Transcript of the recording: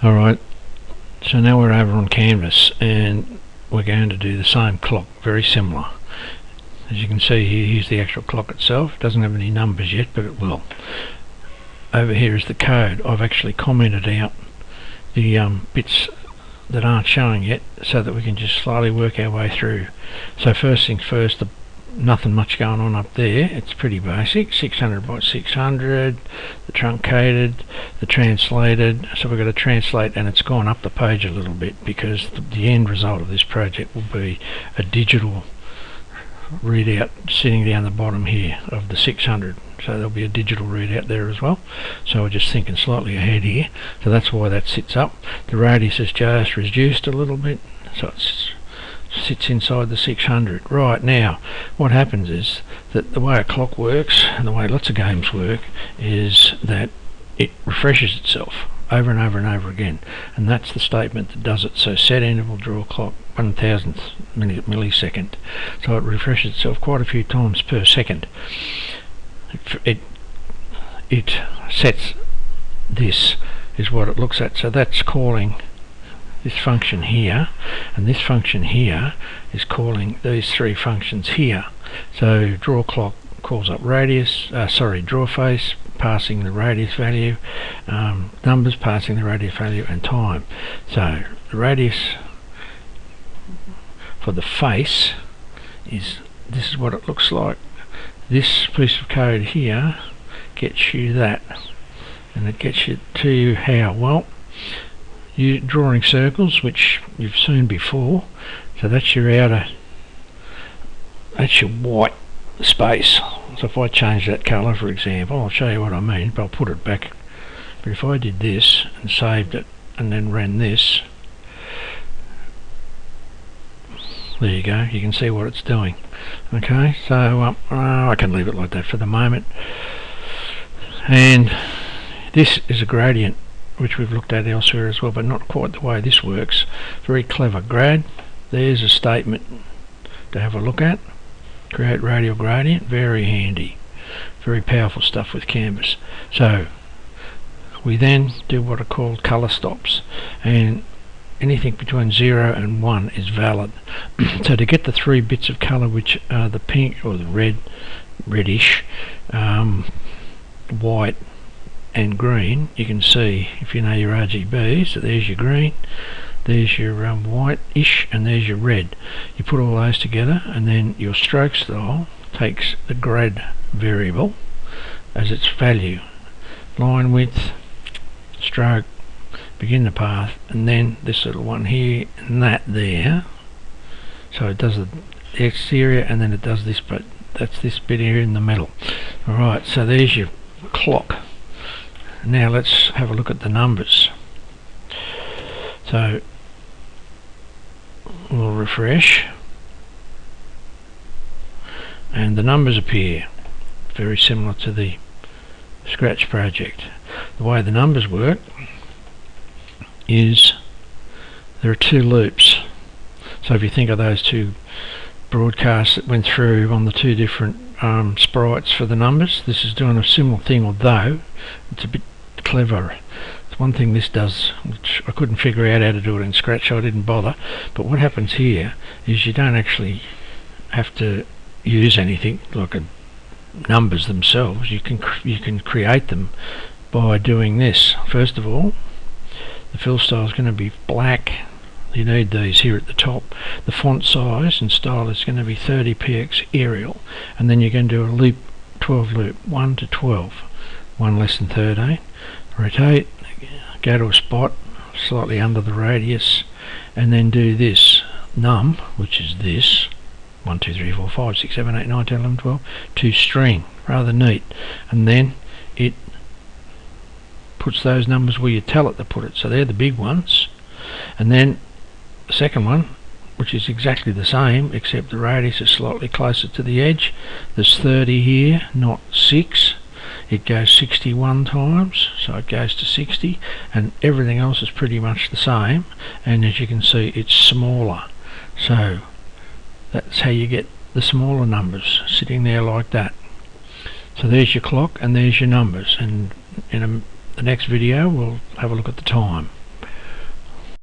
Alright, so now we're over on canvas and we're going to do the same clock, very similar. As you can see here, here's the actual clock itself. It doesn't have any numbers yet, but it will. Over here is the code. I've actually commented out the bits that aren't showing yet so that we can just slowly work our way through. So first things first, nothing much going on up there. It's pretty basic. 600 by 600, the truncated, the translated. So we've got to translate, and it's gone up the page a little bit because the end result of this project will be a digital readout sitting down the bottom here of the 600. So there'll be a digital readout there as well. So we're just thinking slightly ahead here. So that's why that sits up. The radius is just reduced a little bit, so it's sits inside the 600. Right, now what happens is that the way a clock works and the way lots of games work is that it refreshes itself over and over and over again, and that's the statement that does it. So set interval, draw clock, 1,000th millisecond. So it refreshes itself quite a few times per second. It sets, this is what it looks at. So that's calling this function here, and this function here is calling these three functions here. So draw clock calls up radius, draw face, passing the radius value, numbers passing the radius value, and time. So the radius for the face is, this is what it looks like. This piece of code here gets you that, and it gets you to you how? Well, you drawing circles, which you've seen before. So that's your outer, that's your white space. So if I change that colour, for example, I'll show you what I mean, but I'll put it back. But if I did this and saved it and then ran this, there you go, you can see what it's doing. Okay, so I can leave it like that for the moment. And this is a gradient, which we've looked at elsewhere as well, but not quite the way this works. Very clever. Grad, there's a statement to have a look at. Create radial gradient, very handy, very powerful stuff with canvas. So we then do what are called colour stops, and anything between 0 and 1 is valid. So to get the three bits of colour, which are the pink or the red, reddish, white and green, you can see, if you know your RGB, so there's your green, there's your white-ish, and there's your red. You put all those together, and then your stroke style takes the grad variable as its value. Line width, stroke, begin the path, and then this little one here and that there. So it does the exterior, and then it does this, but that's this bit here in the middle. Alright, so there's your clock. Now let's have a look at the numbers. So we'll refresh, and the numbers appear, very similar to the Scratch project. The way the numbers work is there are two loops. So if you think of those two broadcasts that went through on the two different sprites for the numbers, this is doing a similar thing, although it's a bit clever. It's one thing this does, which I couldn't figure out how to do it in Scratch, so I didn't bother. But what happens here is you don't actually have to use anything like numbers themselves. You can create them by doing this. First of all, the fill style is going to be black. You need these here at the top. The font size and style is going to be 30px Arial, and then you're going to do a loop, 12 loop, 1 to 12, 1 less than 13. Rotate, go to a spot slightly under the radius, and then do this num, which is this 1 2 3 4 5 6 7 8 9 10 11 12 to string. Rather neat. And then it puts those numbers where you tell it to put it. So they're the big ones, and then the second one, which is exactly the same except the radius is slightly closer to the edge. There's 30 here, not 6. It goes 61 times, so it goes to 60, and everything else is pretty much the same, and as you can see it's smaller. So that's how you get the smaller numbers sitting there like that. So there's your clock and there's your numbers, and in the next video we'll have a look at the time.